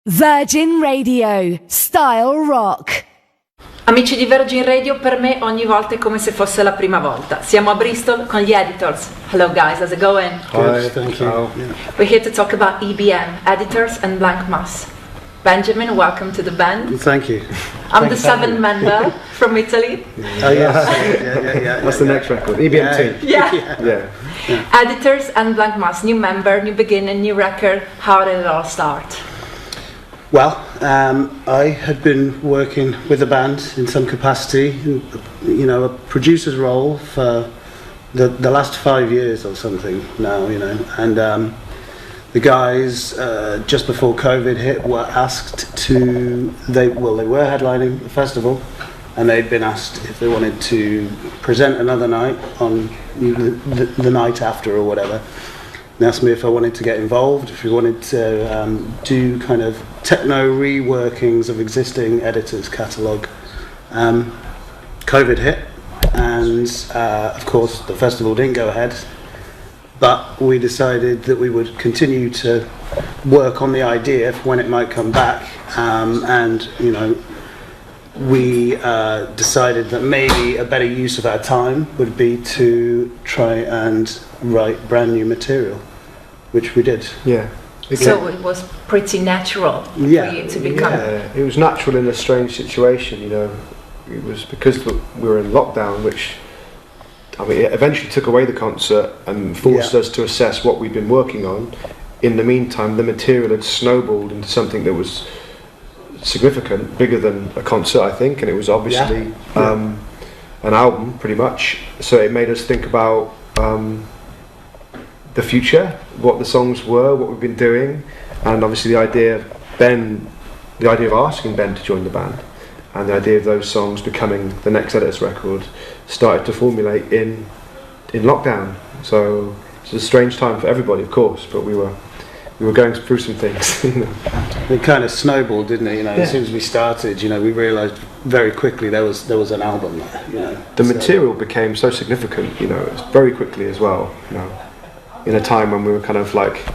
Virgin Radio, Style Rock. Amici di Virgin Radio, per me ogni volta è come se fosse la prima volta. Siamo a Bristol con gli editors. Hello guys, how's it going? Hi, thank you. We're here to talk about EBM, Editors and Blank Mass. Benjamin, welcome to the band. Thank you. I'm the seventh member from Italy. Oh yes, yeah. That's the next record. EBM2. Yeah. Editors and Blank Mass, new member, new beginning, new record. How did it all start? Well, I had been working with the band in some capacity, a producer's role for the last 5 years or something now, and the guys just before COVID hit were asked they were headlining the festival, and they'd been asked if they wanted to present another night on the night after or whatever. They asked me if I wanted to get involved, if we wanted to do kind of techno reworkings of existing editors' catalogue. COVID hit, and of course the festival didn't go ahead, but we decided that we would continue to work on the idea for when it might come back, and we decided that maybe a better use of our time would be to try and write brand new material, which we did. Yeah. So it was pretty natural for you to become. Yeah, it was natural in a strange situation, It was because we were in lockdown, which it eventually took away the concert and forced us to assess what we'd been working on. In the meantime, the material had snowballed into something that was significant, bigger than a concert, I think, and it was obviously an album, pretty much. So it made us think about the future, what the songs were, what we've been doing, and obviously the idea of asking Ben to join the band, and the idea of those songs becoming the next Editors record started to formulate in lockdown. So it's a strange time for everybody, of course, but we were going through some things. It kind of snowballed, didn't it? As soon as we started, we realised very quickly there was an album there. The material became so significant, very quickly as well. In a time when we were kind of like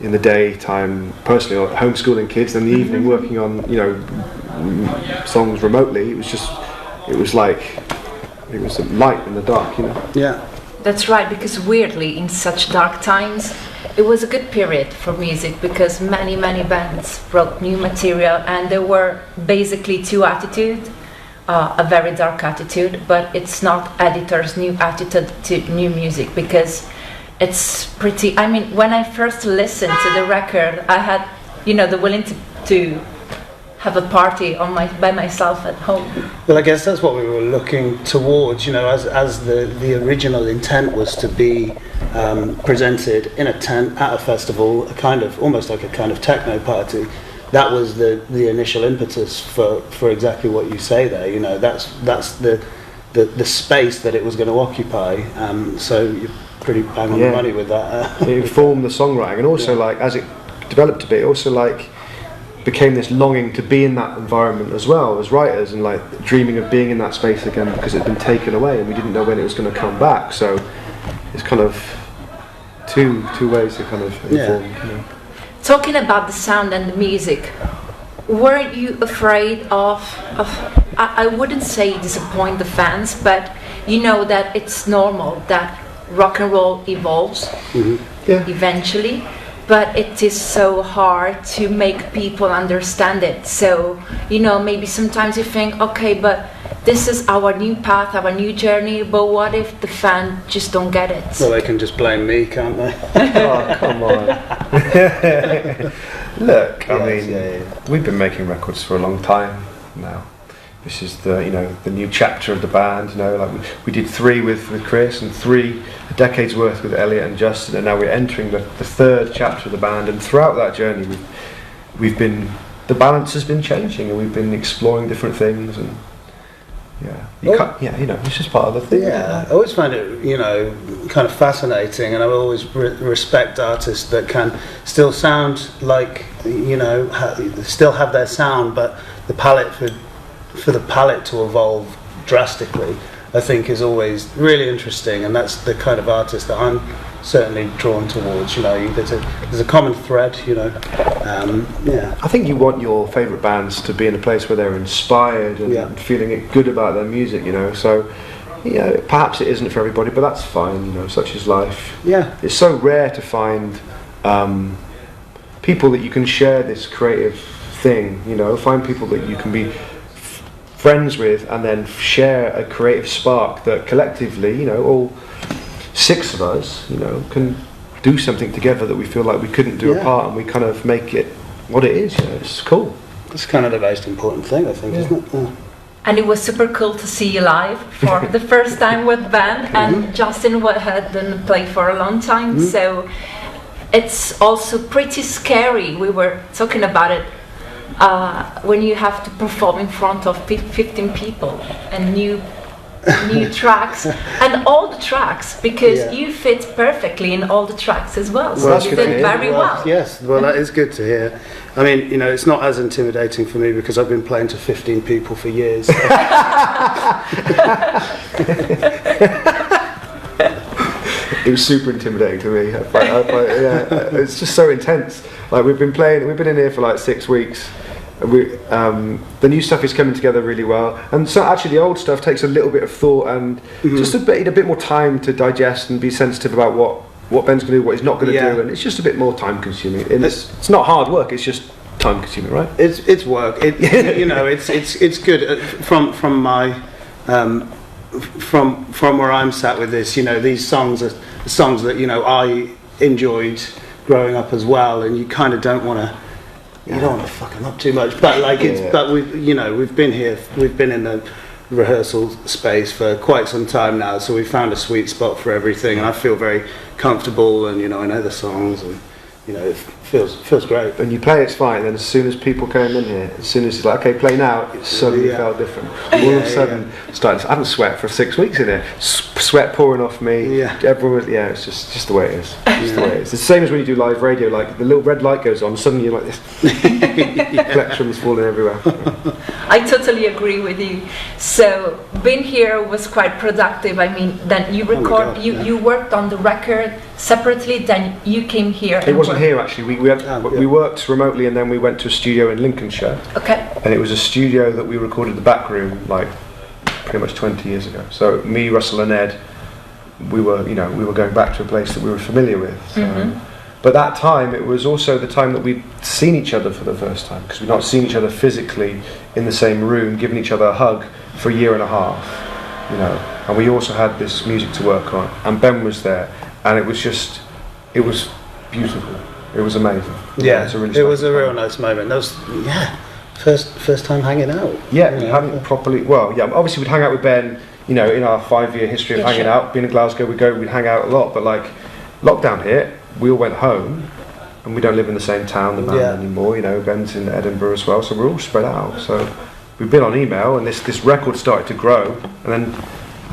in the daytime, personally homeschooling kids, and in the evening working on songs remotely. It was a light in the dark. Yeah. That's right, because weirdly, in such dark times, it was a good period for music, because many bands wrote new material, and there were basically two attitudes. A very dark attitude, but it's not Editors' new attitude to new music, because it's pretty. When I first listened to the record, I had, the willing to have a party by myself at home. Well, I guess that's what we were looking towards, as the original intent was to be presented in a tent at a festival, almost like a kind of techno party. That was the initial impetus for exactly what you say there. That's the space that it was going to occupy. So you're pretty bang on the money with that. It informed the songwriting, and also as it developed a bit, it also became this longing to be in that environment as well as writers, and dreaming of being in that space again, because it had been taken away and we didn't know when it was going to come back. So it's kind of two ways to kind of inform. Talking about the sound and the music, weren't you afraid of I wouldn't say disappoint the fans, but that it's normal that rock and roll evolves eventually, but it is so hard to make people understand it. So maybe sometimes you think, okay, but this is our new path, our new journey, but what if the fan just don't get it? Well, they can just blame me, can't they? Oh, come on. Look, we've been making records for a long time now. This is the new chapter of the band. We did 3 with Chris, and a decade's worth with Elliot and Justin, and now we're entering the third chapter of the band. And throughout that journey, the balance has been changing, and we've been exploring different things. And it's just part of the thing. Yeah, I always find it, kind of fascinating, and I always respect artists that can still sound like, still have their sound, but the palette for the palette to evolve drastically, I think, is always really interesting, and that's the kind of artist that I'm certainly drawn towards. You know, there's a common thread. You know, yeah. I think you want your favourite bands to be in a place where they're inspired and feeling it good about their music, you know. So, you know, perhaps it isn't for everybody, but that's fine, you know, such is life. Yeah. It's so rare to find people that you can share this creative thing, you know, find people that you can be friends with and then share a creative spark that collectively, you know, all 6 of us, you know, can do something together that we feel like we couldn't do apart, and we kind of make it what it is. You know, it's cool. It's kind of the most important thing, I think, isn't it? Yeah. And it was super cool to see you live for the first time with band, and Justin hadn't played for a long time, so it's also pretty scary. We were talking about it when you have to perform in front of 15 people and new tracks and all the tracks, because you fit perfectly in all the tracks as well. So you did very well. Yes, well, that is good to hear. I mean, you know, it's not as intimidating for me because I've been playing to 15 people for years. It was super intimidating to me. It's just so intense. Like we've been in here for like 6 weeks. The new stuff is coming together really well, and so actually the old stuff takes a little bit of thought and just a bit more time to digest and be sensitive about what Ben's going to do, what he's not going to do, and it's just a bit more time consuming. And it's not hard work; it's just time consuming, right? It's work. You know, it's good from my from where I'm sat with this. You know, these songs are songs that, you know, I enjoyed growing up as well, and you kind of don't want to. You don't want to fuck them up too much, but like but we've been here, we've been in the rehearsal space for quite some time now, so we found a sweet spot for everything, and I feel very comfortable, and you know, I know the songs, and you know, it feels great. And you play, it's fine. Then as soon as people came in here, as soon as it's like, okay, play now, it suddenly felt different. All of a sudden, I haven't sweat for 6 weeks in here. Sweat pouring off me. Yeah. Everyone, it's just the way it is. Just the way it is. It's the same as when you do live radio. Like the little red light goes on, suddenly you're like this. Plectrums falling everywhere. I totally agree with you. So being here was quite productive. I mean, then you you worked on the record separately, then you came here. It wasn't here actually. We worked remotely, and then we went to a studio in Lincolnshire. Okay. And it was a studio that we recorded the back room like pretty much 20 years ago. So me, Russell, and Ed, we were going back to a place that we were familiar with. But that time, it was also the time that we'd seen each other for the first time, because we'd not seen each other physically in the same room, given each other a hug for a year and a half. You know, and we also had this music to work on, and Ben was there, and it was beautiful. It was amazing. Yeah, it was a real nice moment. That was first time hanging out. Yeah, we hadn't properly. Well, yeah, obviously we'd hang out with Ben. You know, in our 5-year history of hanging out, being in Glasgow, we'd hang out a lot. But like lockdown hit, we all went home, and we don't live in the same town, the band anymore. You know, Ben's in Edinburgh as well, so we're all spread out. So we've been on email, and this record started to grow, and then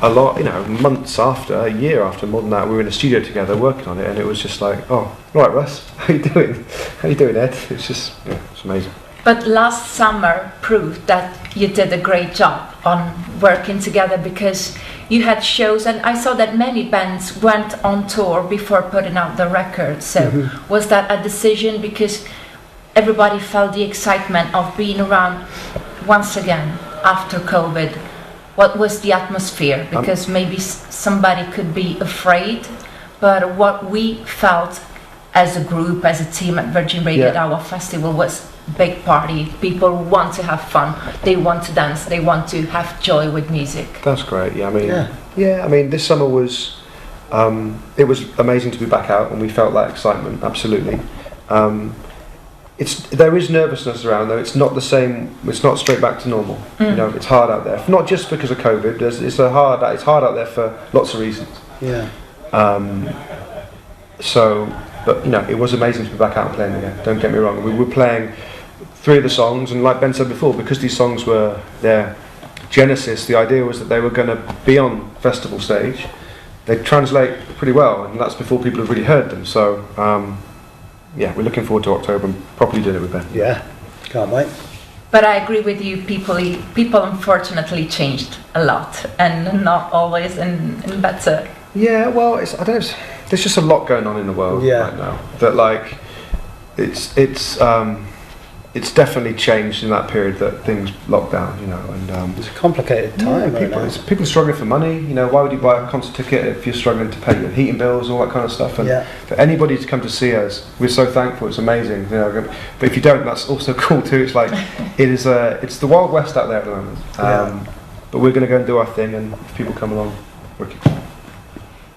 a lot, you know, months after, a year after, more than that, we were in a studio together working on it, and it was just like, oh, right, Russ, how you doing? How you doing, Ed? It's just, it's amazing. But last summer proved that you did a great job on working together, because you had shows, and I saw that many bands went on tour before putting out the record. So was that a decision because everybody felt the excitement of being around once again after COVID? What was the atmosphere? Because maybe somebody could be afraid, but what we felt as a group, as a team at Virgin Radio at our festival was big party. People want to have fun, they want to dance, they want to have joy with music. That's great. I mean this summer was it was amazing to be back out, and we felt that excitement, absolutely. There is nervousness around, though. It's not the same. It's not straight back to normal. You know, it's hard out there. Not just because of COVID. It's hard out there for lots of reasons. Yeah. But you know, it was amazing to be back out and playing again. Don't get me wrong. We were playing 3 of the songs, and like Ben said before, because these songs were their genesis, the idea was that they were going to be on festival stage. They translate pretty well, and that's before people have really heard them. So. We're looking forward to October and properly doing it with Ben. Yeah, can't wait. But I agree with you, people unfortunately changed a lot, and not always in better. Yeah, well, I don't know, there's just a lot going on in the world right now. That like, it's definitely changed in that period that things locked down, you know, and It's a complicated time right now. people are struggling for money, you know. Why would you buy a concert ticket if you're struggling to pay your heating bills, all that kind of stuff? And for anybody to come to see us, we're so thankful. It's amazing, you know. But if you don't, that's also cool too. It's like it's the Wild West out there at the moment. But we're going to go and do our thing, and if people come along, we're kicking.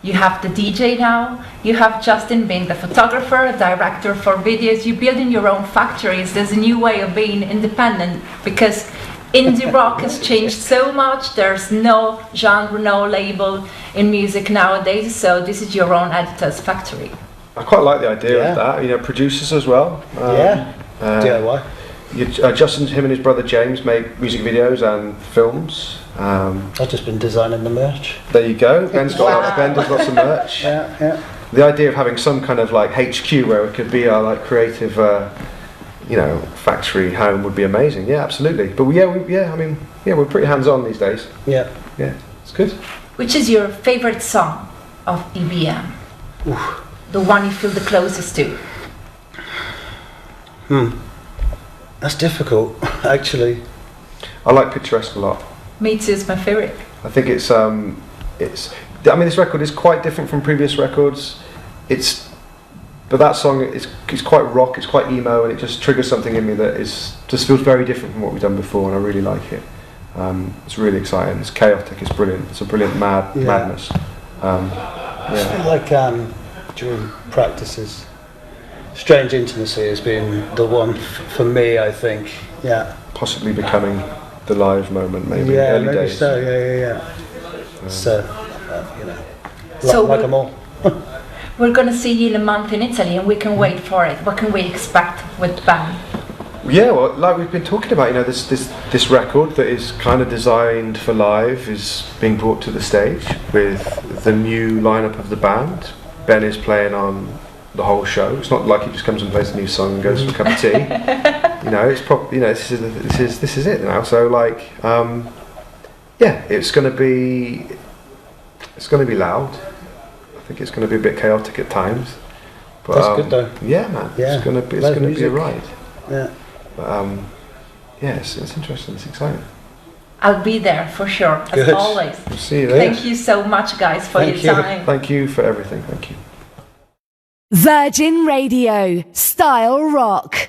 You have the DJ now, you have Justin being the photographer, director for videos, you're building your own factories. There's a new way of being independent because indie rock has changed so much. There's no genre, no label in music nowadays, so this is your own editor's factory. I quite like the idea of that, you know, producers as well. DIY. Justin, him and his brother James make music videos and films. I've just been designing the merch. There you go. Ben does lots of merch. The idea of having some kind of like HQ where it could be our like creative, you know, factory home would be amazing. Yeah, absolutely. But we're pretty hands-on these days. Yeah, it's good. Which is your favorite song of EBM? Oof. The one you feel the closest to? That's difficult, actually. I like Picturesque a lot. Me too, it's my favorite. I think it's. I mean, this record is quite different from previous records. But that song is quite rock. It's quite emo, and it just triggers something in me that just feels very different from what we've done before, and I really like it. It's really exciting. It's chaotic. It's brilliant. It's a brilliant madness. I feel like during practices, Strange Intimacy has been the one for me. I think. Yeah. Possibly becoming the live moment, maybe. Yeah, early maybe days. so. Yeah. So, you know, So like them all. We're gonna see you in a month in Italy, and we can wait for it. What can we expect with the band? Yeah, well, like we've been talking about, you know, this record that is kind of designed for live is being brought to the stage with the new lineup of the band. Ben is playing on the whole show. It's not like he just comes and plays a new song and goes for a cup of tea. You know, it's probably, you know, this is it now. So like, it's going to be loud. I think it's going to be a bit chaotic at times. But, that's good though. Yeah, man. Yeah. It's going to be a ride. Yeah. But it's interesting. It's exciting. I'll be there for sure, as Good. always. We'll see you there. Thank you so much, guys, for Thank your you. time. Thank you for everything. Thank you. Virgin Radio, Style Rock.